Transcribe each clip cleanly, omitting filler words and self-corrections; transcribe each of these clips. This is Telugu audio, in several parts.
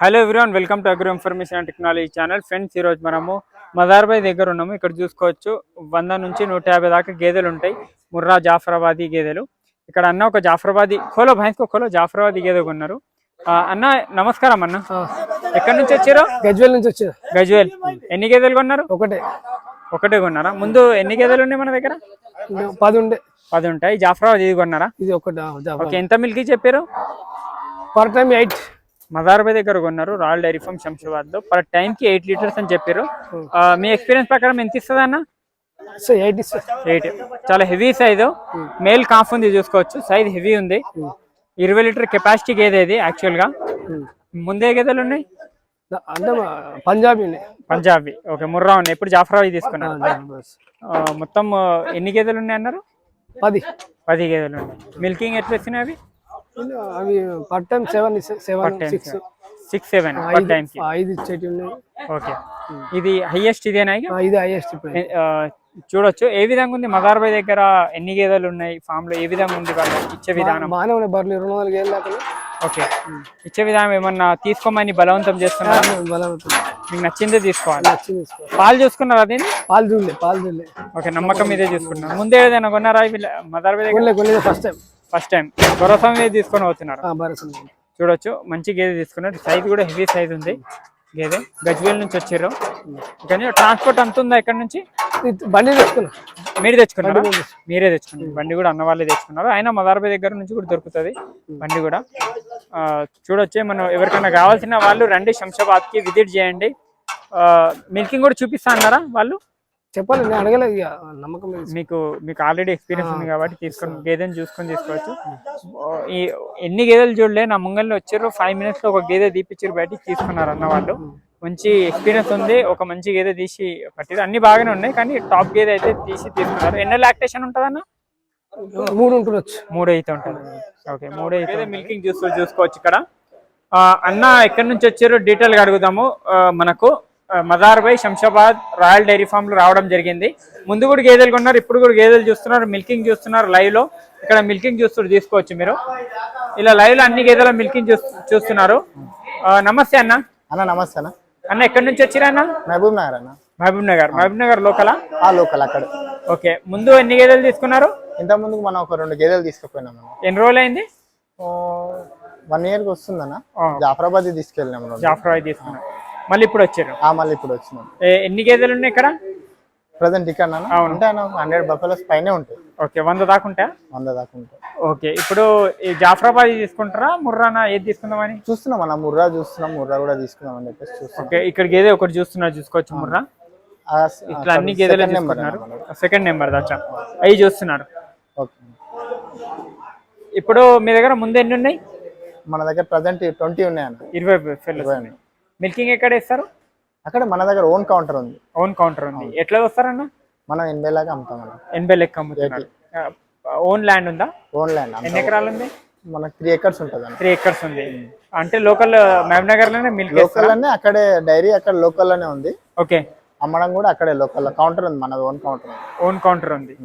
Hello everyone, welcome to agro information and technology channel. Friends, ఈరోజు మనము మదార్బాయ్ దగ్గర ఉన్నాము. ఇక్కడ చూసుకోవచ్చు 100 నుంచి 150 దాకా గేదెలు ఉంటాయి. ముర్రా జాఫరాబాదీ గేదెలు. ఇక్కడ అన్న ఒక జాఫరాబాదీ ఖోలో జాఫరాబాదీ గేదె కొన్నారు. అన్న నమస్కారం. అన్న ఎక్కడి నుంచి వచ్చారు? గజ్వేల్ నుంచి వచ్చారు. గజ్వేల్. ఎన్ని గేదెలు కొన్నారు? ఒకటే కొన్నారా? ముందు ఎన్ని గేదెలు ఉన్నాయి మన దగ్గర? 10 ఉంటాయి. జాఫరాబాద్ ఇది కొన్నారా? ఇది ఒకటి. ఓకే, ఎంత మిల్క్ చెప్పారు? Per time 8. మదార్బాయ్ దగ్గర కొన్నారు, రాయల్ డైరీ ఫార్మ్ శంషాబాద్ లో. పర్ టైం కి 8 లీటర్స్ అని చెప్పారు. మీ ఎక్స్పీరియన్స్ ప్రకారం ఎంత ఇస్తుంది అన్న? 8. చాలా హెవీ సైజు. మేల్ కాఫ్ ఉంది, చూసుకోవచ్చు. సైజ్ హెవీ ఉంది. 20 లీటర్ కెపాసిటీ గేదె ఇది యాక్చువల్ గా. ముందే గేదెలు ఉన్నాయి అంటే పంజాబీ. ఓకే, ముర్రా ఉన్నాయి. ఇప్పుడు జాఫరాబాద్ తీసుకున్నారు. మొత్తం ఎన్ని గేదెలు ఉన్నాయి అన్నారు? 10 గేదెలు ఉన్నాయి. మిల్కింగ్ ఎట్లా వచ్చినాయి అవి? అవి పర్ టైం 7, 6-7 పర్ టైం కి 5 ఇచ్చేటి ఉన్నాయి. ఓకే, ఇది హైయెస్ట్ ఇదేనా? ఇది హైయెస్ట్. చూడొచ్చు ఏ విధంగా ఉంది మదార్బాయ్ దగ్గర, ఎన్ని గేదెలు ఉన్నాయి ఫామ్ లో, ఏ విధంగా ఉంది వాళ్ళు ఇచ్చే విధానం? బాగానే ఉన్నాయి. బర్రెలు 200 గేదెలు దాకా. ఓకే, ఇచ్చే విధానం ఏమన్నా తీసుకోమని బలవంతం చేస్తున్నారు? మీకు నచ్చిందే తీసుకోవాలి. పాలు చూసుకున్నారా? దీన్ని పాలు చూడలే. ఓకే, నమ్మకం మీదే చూసుకున్నారు. ముందే ఏదైనా కొన్నారా మదార్బాయ్ దగ్గర? ఫస్ట్ టైం భరోసా మీద తీసుకొని పోతున్నారు. చూడొచ్చు, మంచి గేదె తీసుకున్నారు. సైజ్ కూడా హెవీ సైజ్ ఉంది గేదె. గజ్వేల్ నుంచి వచ్చారు. కానీ ట్రాన్స్పోర్ట్ అంత ఉందా ఇక్కడ నుంచి? బండి తెచ్చుకున్నారు. మీరే తెచ్చుకున్నారు? మీరే తెచ్చుకున్నారు. బండి కూడా అన్న వాళ్ళే తెచ్చుకున్నారు. అయినా మదార్బాయ్ దగ్గర నుంచి కూడా దొరుకుతుంది బండి కూడా. చూడొచ్చు, మనం ఎవరికైనా కావాల్సిన వాళ్ళు రండి, శంషాబాద్ కి విజిట్ చేయండి. మిల్కింగ్ కూడా చూపిస్తా అన్నారా వాళ్ళు? చెప్పాలి, నేను అడగలేదు. నమ్మకం మీకు ఆల్రెడీ ఎక్స్పీరియన్స్ ఉంది కాబట్టి తీసుకొని గేదెని చూసుకొని తీసుకోవచ్చు. ఈ ఎన్ని గేదెలు చూడలే, నా ముంగల్ని వచ్చారు. 5 minutes లో ఒక గేదె తీపిచ్చారు, బయటికి తీసుకున్నారు అన్న వాళ్ళు. మంచి ఎక్స్పీరియన్స్ ఉంది. ఒక మంచి గేదె తీసి పట్టిరు. అన్ని బాగానే ఉన్నాయి, కానీ టాప్ గేదె అయితే తీసుకున్నారు. ఎన్నో లాక్టేషన్ ఉంటుంది అన్న? 3 ఉండొచ్చు. 3 అయితే ఉంటుంది. ఓకే, 3 అయితే మిల్కింగ్ చూసుకోవచ్చు ఇక్కడ. అన్న ఎక్కడి నుంచి వచ్చారో డీటెయిల్ గా అడుగుదాము. మనకు మదార్బాయ్ శంషాబాద్ రాయల్ డైరీ ఫామ్ లో రావడం జరిగింది. ముందు కూడా గేదెలు కొన్నారు, ఇప్పుడు కూడా గేదెలు చూస్తున్నారు, మిల్కింగ్ చూస్తున్నారు లైవ్ లో. ఇక్కడ మిల్కింగ్ తీసుకోవచ్చు మీరు. ఇలా లైవ్ లో అన్ని గేదెల మిల్కింగ్ చూస్తున్నారు. నమస్తే అన్న. నమస్తే అన్న. అన్న ఎక్కడి నుంచి వచ్చిరా అన్న? మహబూబ్ నగర్ అన్న. మహబూబ్ నగర్ లోకలా? లోకల్ అక్కడ. ఓకే, ముందు ఎన్ని గేదెలు తీసుకున్నారు? ఇంత ముందుకు మనం ఒక 2 గేదెలు తీసుకుపోయినాం. ఎన్ని రోజులు అయింది? 1 year వస్తుందన్న. జాఫరాబాద్ తీసుకెళ్ళినాం. జాఫరాబాద్ తీసుకున్నాం. మళ్ళీ ఇప్పుడు వచ్చారు? మళ్ళీ ఇప్పుడు వచ్చినాం. ఎన్ని గేదెలు ఉన్నాయి ఇక్కడ ప్రజెంట్? ఇక్కడ ఉంటాయి 100 బఫెలోస్ పైనే ఉంటాయి. ఓకే, 100 దాకా ఉంటాయి. 100 దాకా ఉంటాయి. ఓకే, ఇప్పుడు ఈ జాఫరాబాద్ తీసుకుంటారా, ముర్రానా ఏది తీసుకుందామని చూస్తున్నాం అన్న? ముర్రా చూస్తున్నాం, ముర్రా కూడా తీసుకుందాం అని చెప్పేసి చూస్తున్నాం. ఓకే, ఇక్కడ గేదె ఒకటి చూసుకోవచ్చు ముర్రా. ఇట్లా అన్ని గేదెలు తీసుకుంటున్నారు. సెకండ్ నెంబర్ దాచా అవి చూస్తున్నారు. ఓకే, ఇప్పుడు మీ దగ్గర ముందు ఎన్ని ఉన్నాయి? మన దగ్గర ప్రజెంట్ 20 ఉన్నాయి అన్న. 20 మిల్కింగ్ ఎక్కడ ఇస్తారు? అక్కడ మన దగ్గర ఓన్ కౌంటర్ ఉంది. ఎట్లా వస్తారన్న? మనం 80 లాగా అమ్ముతాం అన్న. 80 లెక్క అమ్ముతున్నారు. ఓన్ ల్యాండ్ ఉందా? Own land. ఎన్ని ఎకరాలు ఉంది? మనకు 3 acres ఉంటుంది అన్న. 3 acres ఉంది. అంటే లోకల్ మహబూబ్ నగర్ లోనే మిల్క్ లోకల్ అనే, అక్కడే డైరీ అక్కడ లోకల్ లోనే ఉంది. ఓకే, అమ్మడం కూడా అక్కడే లోకల్ కౌంటర్ ఉంది. మన ఓన్ కౌంటర్ ఉంది.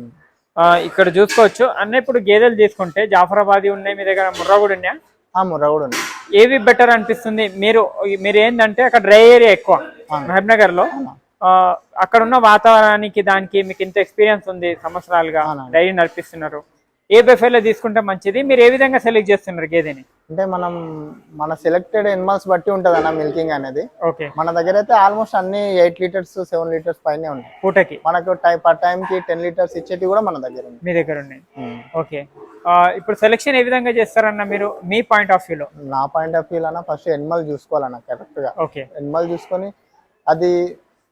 ఇక్కడ చూసుకోవచ్చు అన్న. ఇప్పుడు గేదెలు తీసుకుంటే జాఫరాబాదీ ఉన్నాయి, మీ దగ్గర ముర్రా కూడా ఉన్నాయా? ముర్రా కూడా ఉంది. ఏవి బెటర్ అనిపిస్తుంది? మీరు ఏంటంటే అక్కడ డ్రై ఏరియా ఎక్కువ మహబూబ్ నగర్ లో. అక్కడ ఉన్న వాతావరణానికి దానికి మీకు ఇంత ఎక్స్పీరియన్స్ ఉంది, సంవత్సరాలుగా డైరీ నడిపిస్తున్నారు. ఏ బఫెలో తీసుకుంటే మంచిది? మీరు ఏ విధంగా సెలెక్ట్ చేస్తున్నారు గేదెని? అంటే మన సెలెక్టెడ్ ఎనిమల్స్ బట్టి ఉంటది అన్న మిల్కింగ్ అనేది. ఓకే, మన దగ్గర అయితే ఆల్మోస్ట్ అన్ని 8 liters 7 liters పైనే ఉన్నాయి పూటకి. మనకు పర్ టైం కి 10 liters ఇచ్చేటి కూడా మన దగ్గర ఉంది. మీ దగ్గర ఉన్నాయి. ఓకే, ఇప్పుడు సెలెక్షన్ ఏ విధంగా చేస్తారన్న మీరు, మీ పాయింట్ ఆఫ్ వ్యూలో? నా పాయింట్ ఆఫ్ వ్యూ అన్న, ఫస్ట్ ఎనిమల్ చూసుకోవాలన్న కరెక్ట్ గా. ఓకే, ఎనిమల్ చూసుకొని అది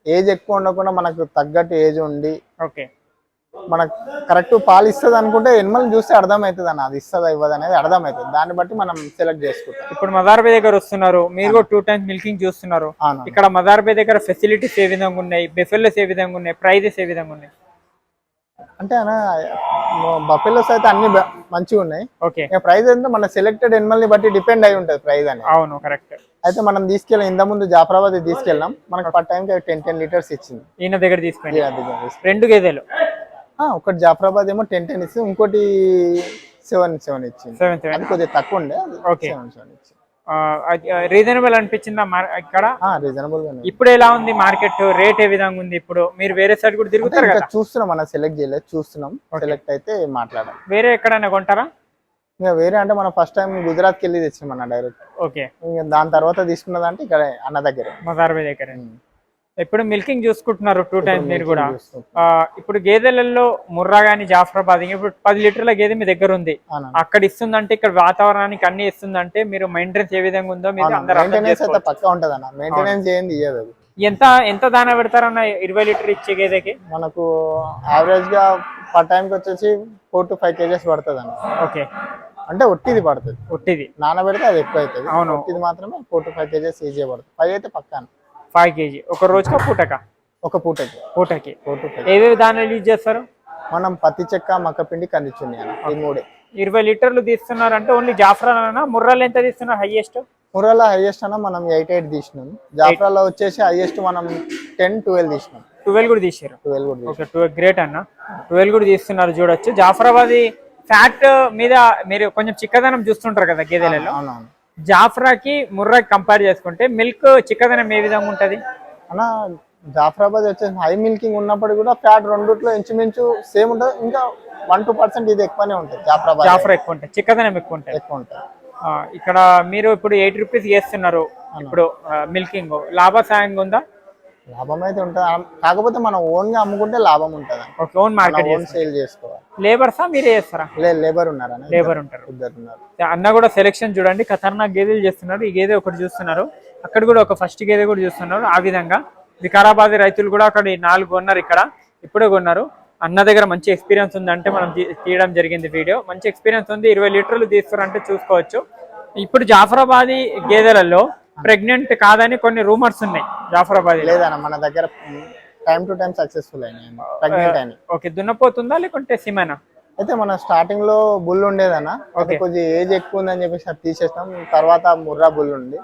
ఏజ్ ఎక్కువ ఉండకుండా మనకు తగ్గట్టు ఏజ్ ఉండి, ఓకే, మనకు కరెక్ట్ పాలు ఇస్తుంది అనుకుంటే ఎనిమల్ చూస్తే అర్థమవుతుంది అన్న. అది ఇస్తుందా ఇవ్వదు అనేది అర్థమవుతుంది. దాన్ని బట్టి మనం సెలెక్ట్ చేసుకుంటాం. ఇప్పుడు మదార్బాయ్ దగ్గర వస్తున్నారు, మీరు కూడా 2 times మిల్కింగ్ చూస్తున్నారు. ఇక్కడ మదార్బాయ్ దగ్గర ఫెసిలిటీస్ ఏ విధంగా ఉన్నాయి, బెఫెల్లోస్ ఏ విధంగా ఉన్నాయి, ప్రైజెస్ ఏ విధంగా ఉన్నాయి? అంటే అన్న బఫెలోస్ అయితే అన్ని మంచిగా ఉన్నాయి. ఓకే, ప్రైస్ అంటే మన సెలెక్టెడ్ ఎనిమల్ ని బట్టి డిపెండ్ అయి ఉంటది ప్రైస్ అని. అవును, కరెక్ట్. అయితే మనం ఇంత ముందు జాఫరాబాద్ తీసుకెళ్ళాం. మనకు పర్ టైం 10 liters ఇచ్చింది. ఈయన దగ్గర తీసుకుని 2 గేదెలు. ఒకటి జాఫరాబాద్ ఏమో 10 ఇచ్చింది, ఇంకోటి 7 ఇచ్చింది. అది కొద్దిగా తక్కువ ఉండే. 7 ఇచ్చింది. రీజనబుల్ అనిపించిందా ఇక్కడ? రీజనబుల్ గా ఇప్పుడు ఎలా ఉంది మార్కెట్ రేట్ ఏ విధంగా ఉంది? ఇప్పుడు మీరు వేరే సైడ్ కూడా తిరుగుతారు కదా? చూస్తున్నాం, మనం సెలెక్ట్ చేయలేదు, చూస్తున్నాం. సెలెక్ట్ అయితే మాట్లాడాలి. వేరే ఎక్కడైనా కొంటారా? ఇంకా వేరే అంటే మనం ఫస్ట్ టైం గుజరాత్కి వెళ్ళి తెచ్చినాం అన్న డైరెక్ట్. ఓకే. ఇంకా దాని తర్వాత తీసుకున్నదంటే ఇక్కడ అన్న దగ్గర, మదార్బే దగ్గర. ఇప్పుడు మిల్కింగ్ చూసుకుంటున్నారు 2 times మీరు కూడా. ఇప్పుడు గేదెలలో ముర్రా గానీ జాఫరాబాద్, ఇప్పుడు 10 లీటర్ల గేదె మీ దగ్గర ఉంది, అక్కడ ఇస్తుందంటే ఇక్కడ వాతావరణానికి అన్ని ఇస్తుందంటే మీరు మెయింటెనెన్స్ ఏ విధంగా ఉందో మీరు అందరూ పక్కా ఉంటది అన్న. మెయింటెనెన్స్ ఏంది ఇయ్యదు అది. ఎంత దానా పెడతారన్న 20 లీటర్ ఇచ్చే గేదెకి? మనకు యావరేజ్ గా పర్ టైం కి వచ్చేసి 4 to 5 kgs పడుతుంది అన్న. ఓకే. అంటే ఒట్టిది పడుతుంది, ఒట్టిది నానబెడితే అది ఎక్కువ అవుతుంది. అవును, ఒట్టిది మాత్రమే 4 to 5 kgs ఈజీగా పడుతుంది. 5 అయితే పక్కా 5 kg ఒక రోజుకా పూటకా? ఒక పూటకి. 4 to 5. ఏవేవి దానాలు యూజ్ చేస్తారు? మనం పత్తి చెక్క, మక్కపిండి, కందిచున్ని అన్న, ఈ 3. 20 లీటర్లు తీస్తున్నారంటే ఓన్లీ జాఫ్రానా? ముర్రాలు ఎంత తీస్తున్నారు హైయెస్ట్? ముర్రాలో హైయెస్ట్ అన్న మనం 8 తీసినాం. జాఫ్రాలో వచ్చేసి హైయెస్ట్ మనం 10-12 తీసినాం. 12 కూడా తీసారు? 12 కూడా. ఓకే, 12 గ్రేట్ అన్న. 12 కూడా తీస్తున్నారు చూడొచ్చు. జాఫరాబాదీ ఫ్యాట్ మీద మీరు కొంచెం చిక్కదనం చూస్తుంటారు కదా గేదెలలో. జాఫ్రాకి ముర్రాకి కంపేర్ చేసుకుంటే మిల్క్ చిక్కదనం ఏ విధంగా ఉంటది అన్న? జాఫరాబాద్ వచ్చేసి హై మిల్కింగ్ ఉన్నప్పుడు కూడా ఫ్యాట్ రెండిట్లో ఇంచుమించు సేమ్ ఉంటుంది. ఇంకా 1-2% ఇది ఎక్కువనే ఉంటుంది. జాఫ్రా ఎక్కువ ఉంటుంది, చిక్కదనం ఎక్కువ ఉంటుంది. ఇక్కడ మీరు ఇప్పుడు 8 రూపీస్ చేస్తున్నారు ఇప్పుడు మిల్కింగ్. లాభసాయంగా ఉందా? లాభం అయితే ఉంటుంది, కాకపోతే మనం ఓన్ గా అమ్ముకుంటే లాభం ఉంటుంది. ఓన్ మార్కెట్ సేల్ చేసుకోవాలి. లేబర్సా మీరే చేస్తారా? లేబర్ ఉన్నారు, లేబర్ ఉంటారు. ఇద్దరు ఉన్నారు. అన్న కూడా సెలెక్షన్ చూడండి, ఖతర్నాక్ గేదెలు చేస్తున్నారు. ఈ గేదె ఒకటి చూస్తున్నారు, అక్కడ కూడా ఒక ఫస్ట్ గేదె కూడా చూస్తున్నారు. ఆ విధంగా వికారాబాద్ రైతులు కూడా అక్కడ 4 కొన్నారు, ఇక్కడ ఇప్పుడే కొన్నారు. అన్న దగ్గర మంచి ఎక్స్పీరియన్స్ ఉందంటే మనం తీయడం జరిగింది వీడియో. మంచి ఎక్స్పీరియన్స్ ఉంది. 20 లీటర్లు తీస్తారంటే చూసుకోవచ్చు. ఇప్పుడు జాఫరాబాదీ గేదెలలో ప్రెగ్నెంట్ కాదని కొన్ని రూమర్స్ ఉన్నాయి. జాఫరాబాద్ లేదన్న, మన దగ్గర టైం టు టైం సక్సెస్ఫుల్ అయినాయి. ఓకే. దున్నపోతుందా లేకుంటే సిమేనా? అయితే మన స్టార్టింగ్ లో బుల్ ఉండేదన్న, కొంచెం ఏజ్ ఎక్కువ ఉందని చెప్పేసి అది తీసేస్తాం. తర్వాత ముర్రా బుల్ ఉంది,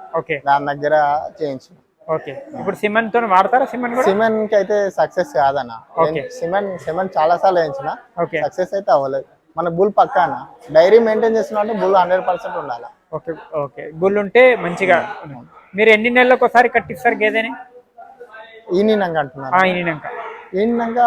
దాని దగ్గర చేయించాం. ఓకే. ఇప్పుడు సిమెన్ తో వాడతారా? సిమెన్ కి అయితే సక్సెస్ కాదన్న. సిమెన్ చాలా సార్లు వేయించిన, సక్సెస్ అయితే అవ్వలేదు. మన బుల్ పక్కాన డైరీ మెయింటైన్ చేస్తున్నా అంటే బుల్ 100% ఉండాలి. ఓకే. ఓకే, బుల్ ఉంటే మంచిగా. మీరు ఎన్ని నెలలకు ఒకసారి కట్టిస్తారు గేదెని? ఈనినాక అంటున్నారు. ఈనినాక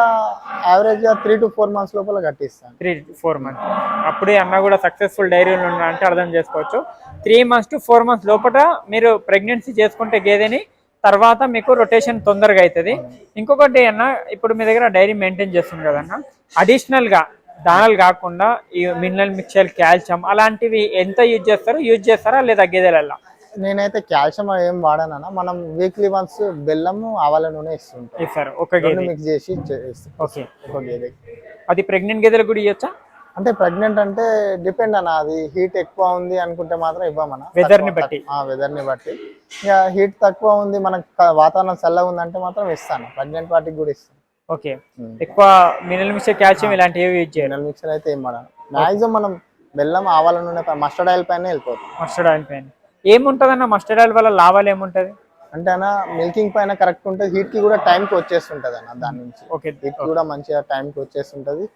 యావరేజ్ గా 3 to 4 months లోపల కట్టిస్తాను. 3 to 4 months. అప్పుడే అన్న కూడా సక్సెస్ఫుల్ డైరీలు అంటే అర్థం చేసుకోవచ్చు. 3 months to 4 months లోపల మీరు ప్రెగ్నెన్సీ చేసుకుంటే గేదెని, తర్వాత మీకు రొటేషన్ తొందరగా అవుతుంది. ఇంకొకటి అన్న, ఇప్పుడు మీ దగ్గర డైరీ మెయింటైన్ చేస్తుంది కదన్న, అడిషనల్ గా దానాలు కాకుండా ఈ మినరల్ మిక్చర్, కాల్షియం అలాంటివి ఎంత యూజ్ చేస్తారా లేదా గేదెలలో? నేనైతే కాల్షియం ఏం వాడానన్నా. మనం వీక్లీ వన్స్ బెల్లము, ఆవాల నూనె ఇస్తారు. ఒక గేదె మిక్స్ చేసి. ఓకే. ఒక గేదె. అది ప్రెగ్నెంట్ గేదెలకు కూడా ఇవ్వచ్చా? అంటే ప్రెగ్నెంట్ అంటే డిపెండ్ అన్న, అది హీట్ ఎక్కువ ఉంది అనుకుంటే మాత్రం ఇవ్వమన్నా. వెదర్ ని బట్టి. ఇక హీట్ తక్కువ ఉంది, మనకు వాతావరణం చల్లగా ఉంది అంటే మాత్రం ఇస్తాను. ప్రెగ్నెంట్ వాటికి కూడా ఇస్తాను. ఓకే. ఎక్కువ మినరల్ మిక్చర్, కాల్షియం ఇలాంటివి యూజ్ చేయాలి. మినరల్ మిక్చర్ అయితే ఏం వాడాలి. మాక్సిమం మనం బెల్లం, ఆవాల నూనె, మస్టర్డ్ ఆయిల్ పైన వెళ్ళిపోతుంది. మస్టర్డ్ ఆయిల్ పైన ఏముంటది అన్న? మస్టర్డ్ ఆయిల్ వల్ల లాభాలు ఏముంటది అంటే అన్న, మిల్కింగ్ పైన కరెక్ట్ ఉంటుంది, హీట్ కి కూడా టైం కి వచ్చేస్తుంటది అన్న. దాని నుంచి హీట్ కూడా మంచిగా టైం కి వచ్చేస్తుంటది.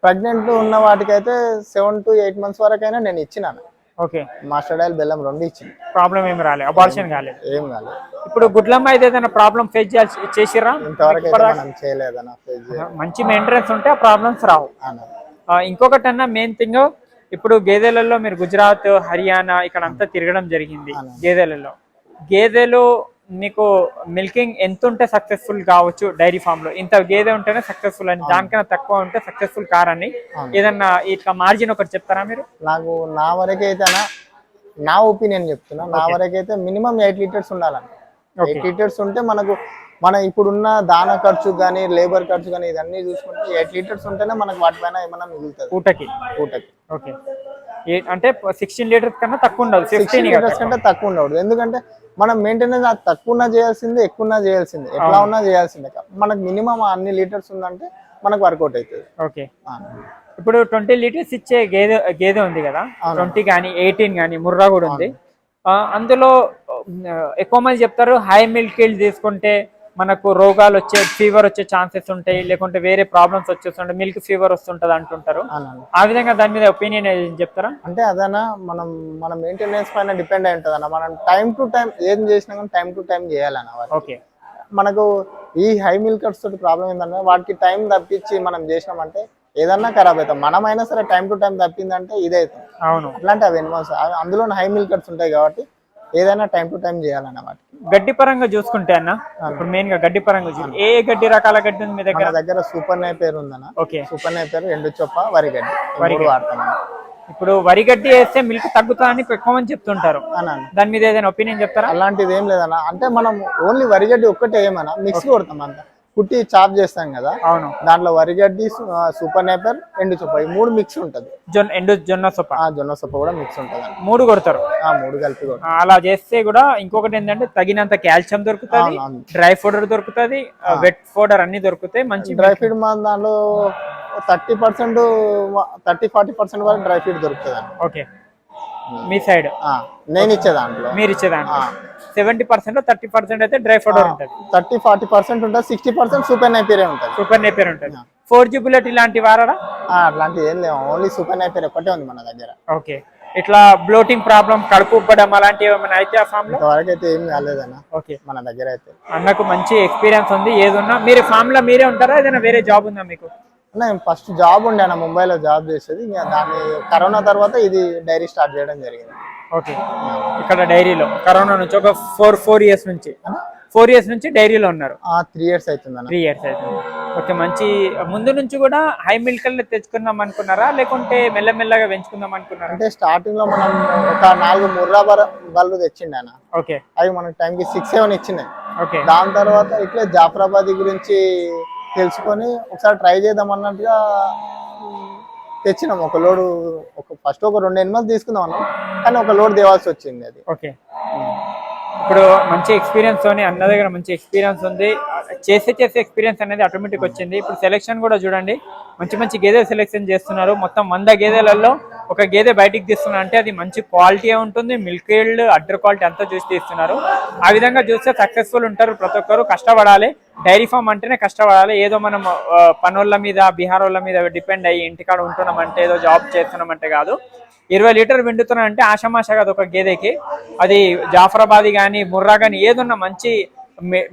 ప్రెగ్నెంట్ ఉన్న వాటికైతే 7 to 8 months వరకైనా నేను ఇచ్చినాను. ఓకే. మస్టర్డ్ ఆయిల్, బెల్లం 2 ఇచ్చింది. ప్రాబ్లం ఏం రాలేదు, అబార్షన్ కాలేదు, ఏం కాలేదు. ఇప్పుడు గుడ్లమ్మ అయితే ఏదైనా ప్రాబ్లం ఫేస్ చేసిరా? ఇంతవరకు మనం చేయలేదన్న. మంచి మెయింటెనెన్స్ ఉంటే ఆ ప్రాబ్లమ్స్ రావు. ఇంకొకటి అన్న, మెయిన్ థింగ్, ఇప్పుడు గేదెలలో మీరు గుజరాత్, హర్యానా ఇక్కడ అంతా తిరగడం జరిగింది. గేదెలు మీకు మిల్కింగ్ ఎంత ఉంటే సక్సెస్ఫుల్ కావచ్చు డైరీ ఫామ్ లో? ఇంత గేదె ఉంటేనే సక్సెస్ఫుల్ అని, దానికన్నా తక్కువ ఉంటే సక్సెస్ఫుల్ కారని ఏదన్నా ఇట్లా మార్జిన్ ఒకటి చెప్తారా మీరు? నాకు నా వరకైతే నా ఒపీనియన్ చెప్తున్నా. నా వరకైతే మినిమం 8 liters ఉండాలని. 8 liters ఉంటే మన ఇప్పుడున్న దాన ఖర్చు కానీ, లేబర్ ఖర్చు కానీ ఇదన్నీ చూసుకుంటే 8 liters ఉంటేనే మనకు వాటిపైన ఏమన్నా మిగులుతుంది పూటకి. ఓకే. అంటే 16 లీటర్స్ కన్నా తక్కువ ఉండదు, 15 liters కంటే తక్కువ ఉండదు. ఎందుకంటే మనం మెయింటెనెన్స్ అది తక్కువ చేయాల్సిందే, ఎక్కువ చేయాల్సిందే, ఎట్లా ఉన్నా చేయాల్సిందే. మనకు మినిమం అన్ని లీటర్స్ ఉందంటే మనకు వర్కౌట్ అవుతుంది. ఓకే. ఇప్పుడు 20 liters ఇచ్చే గేదె ఉంది కదా, 20 కానీ 18 కానీ ముర్రా కూడా ఉంది. అందులో ఎక్కువ మంది చెప్తారు హై మిల్క్ ఈల్డ్ తీసుకుంటే మనకు రోగాలు వచ్చే ఫీవర్ వచ్చే ఛాన్సెస్ ఉంటాయి, లేకుంటే వేరే ప్రాబ్లమ్స్ వచ్చేస్తుంటాయి, మిల్క్ ఫీవర్ వస్తుంటది అంటుంటారు. ఆ విధంగా దాని మీద ఒపీనియన్ చెప్తారా? అంటే అదనా మన మెయింటెనెన్స్ పైన డిపెండ్ అయి ఉంటుంది అన్న. మనం టైం టు టైం ఏం చేసినా కానీ టైం టు టైం చేయాలన్న. ఓకే. మనకు ఈ హై మిల్కర్స్ తోటి ప్రాబ్లం ఏంటంటే వాటికి టైం తప్పించి మనం చేసినామంటే ఏదన్నా ఖరాబ్ అవుతాం. మనమైనా సరే టైం టు టైం తప్పిందంటే ఇదే అవుతాం. అవును. అట్లాంటి అవి ఎనిమల్స్ అందులో హై మిల్కర్స్ ఉంటాయి కాబట్టి ఏదైనా టైం టు టైం చేయాలన్న. వాటికి గడ్డి పరంగా చూసుకుంటే అన్న, ఇప్పుడు మెయిన్ గా గడ్డి పరంగా ఏ గడ్డి రకాల గడ్డి ఉంది మీ దగ్గర? దగ్గర సూపర్ నేపేర్ ఉందన్న. ఓకే. సూపర్ నేపేర్, ఎండు చొప్ప, వరి గడ్డి వాడతాం. ఇప్పుడు వరి గడ్డి వేస్తే మిల్క్ తగ్గుతుందని ఎక్కువ మంది చెప్తుంటారు, దాని మీద ఏదైనా ఒపీనియన్ చెప్తారా? అలాంటిది ఏం లేదన్న. అంటే మనం ఓన్లీ వరి గడ్డి ఒక్కటే ఏమన్నా మిక్స్ కొడతాం అంత కుట్టి చాప్ చేస్తాం కదా. అవును. దాంట్లో వరిగడ్డి, సూపర్ నేపర్, ఎండు సొప్ప ఈ 3 మిక్స్ ఉంటది. జొన్న సొప్ప, జొన్న సొప్ప కూడా మిక్స్ ఉంటది. 3 కొడతారు. 3 కలిపి కొడతారు. అలా చేస్తే కూడా ఇంకొకటి ఏంటంటే తగినంత కాల్షియం దొరుకుతుంది, డ్రై ఫోడర్ దొరుకుతుంది, వెట్ ఫోడర్ అన్ని దొరుకుతాయి. మంచి డ్రై ఫీడ్ మన దాంట్లో 30% 30-40% వరకు డ్రై ఫీడ్ దొరుకుతుంది. ఓకే. మీ సైడ్ నేను ఇచ్చే దాంట్లో, మీరు ఇచ్చే దాంట్లో 70% 30% అయితే డ్రై ఫోడర్ ఉంటుంది, 30-40% ఉంటుంది, 60% సూపర్ నేపేర్ ఉంటుంది. సూపర్ నేపేర్ ఉంటుంది. 4G బుల్లెట్ ఇలాంటి వారా? అట్లాంటివి ఏం లేవు, ఓన్లీ సూపర్ నేపేర్ ఒకటే ఉంది మన దగ్గర. ఓకే. ఇట్లా బ్లోటింగ్ ప్రాబ్లం, కడుపు ఉబ్బడం అలాంటివి ఏమైనా అయితే ఆ ఫామ్ లో? ఇంతవరకు అయితే ఏం కాలేదన్న. ఓకే. మన దగ్గర అయితే అన్నకు మంచి ఎక్స్పీరియన్స్ ఉంది. ఏదున్నా మీరు ఫామ్ లో మీరే ఉంటారా, ఏదైనా వేరే జాబ్ ఉందా మీకు? నేను ఫస్ట్ జాబ్ ఉండే అన్న, ముంబైలో జాబ్ చేసేది. ఇంకా దాన్ని కరోనా తర్వాత ఇది డైరీ స్టార్ట్ చేయడం జరిగింది. ఓకే. ఇక్కడ డైరీలో కరోనా నుంచి ఒక 4 ఇయర్స్ నుంచి 4 ఇయర్స్ నుంచి డైరీలో ఉన్నారు. 3 ఇయర్స్ అవుతుంది అన్న. 3 ఇయర్స్ అవుతుంది. ఓకే. మంచి ముందు నుంచి కూడా హై మిల్క్ తెచ్చుకుందాం అనుకున్నారా, లేకుంటే మెల్లమెల్లగా పెంచుకుందాం అనుకున్నారా? అంటే స్టార్టింగ్ లో మనం ఒక 4 ముర్రా బళ్ళు తెచ్చిండే అన్న. ఓకే. అవి మనకి టైంకి 6-7 ఇచ్చినాయి. ఓకే. దాని తర్వాత ఇట్లా జాఫరాబాద్ గురించి తెలుసుకొని ఒకసారి ట్రై చేద్దాం అన్నట్టుగా తెచ్చినాం. ఒక లోడు ఫస్ట్ ఒక 2 ఎనిమల్స్ తీసుకుందాం అన్నాం, కానీ ఒక లోడ్ తేవాల్సి వచ్చింది అది. ఓకే. ఇప్పుడు మంచి ఎక్స్పీరియన్స్ తోని అన్న దగ్గర మంచి ఎక్స్పీరియన్స్ ఉంది. చేసే ఎక్స్పీరియన్స్ అనేది ఆటోమేటిక్ వచ్చింది. ఇప్పుడు సెలెక్షన్ కూడా చూడండి, మంచి మంచి గేదెలు సెలెక్షన్ చేస్తున్నారు. మొత్తం 100 గేదెలలో ఒక గేదె బయటికి తీస్తున్నారు అంటే అది మంచి క్వాలిటీ ఉంటుంది. మిల్క్ ఈల్డ్, అడ్డర్ క్వాలిటీ అంతా చూసి తీస్తున్నారు. ఆ విధంగా చూస్తే సక్సెస్ఫుల్ ఉంటారు. ప్రతి ఒక్కరు కష్టపడాలి. డైరీ ఫామ్ అంటేనే కష్టపడాలి. ఏదో మనం పనోళ్ళ మీద, బీహార్ వాళ్ళ మీద డిపెండ్ అయ్యి ఇంటికాడ ఉంటున్నామంటే, ఏదో జాబ్ చేస్తున్నామంటే కాదు. 20 లీటర్ విండుతున్నా అంటే ఆషామాష కాదు ఒక గేదెకి. అది జాఫరాబాదీ కానీ, ముర్రా కానీ ఏదున్నా మంచి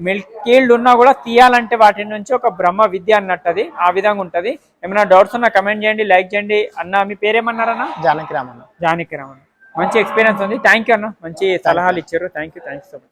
మిల్క్ ఈల్డ్ ఉన్నా కూడా తీయాలంటే వాటి నుంచి ఒక బ్రహ్మ విద్య అన్నట్టు అది. ఆ విధంగా ఉంటుంది. ఏమైనా డౌట్స్ ఉన్నా కమెంట్ చేయండి, లైక్ చేయండి. అన్న మీ పేరేమన్నారన్నా? జానకి రామన్. మంచి ఎక్స్పీరియన్స్ ఉంది. థ్యాంక్ యూ అన్న, మంచి సలహాలు ఇచ్చారు. Thank you so much.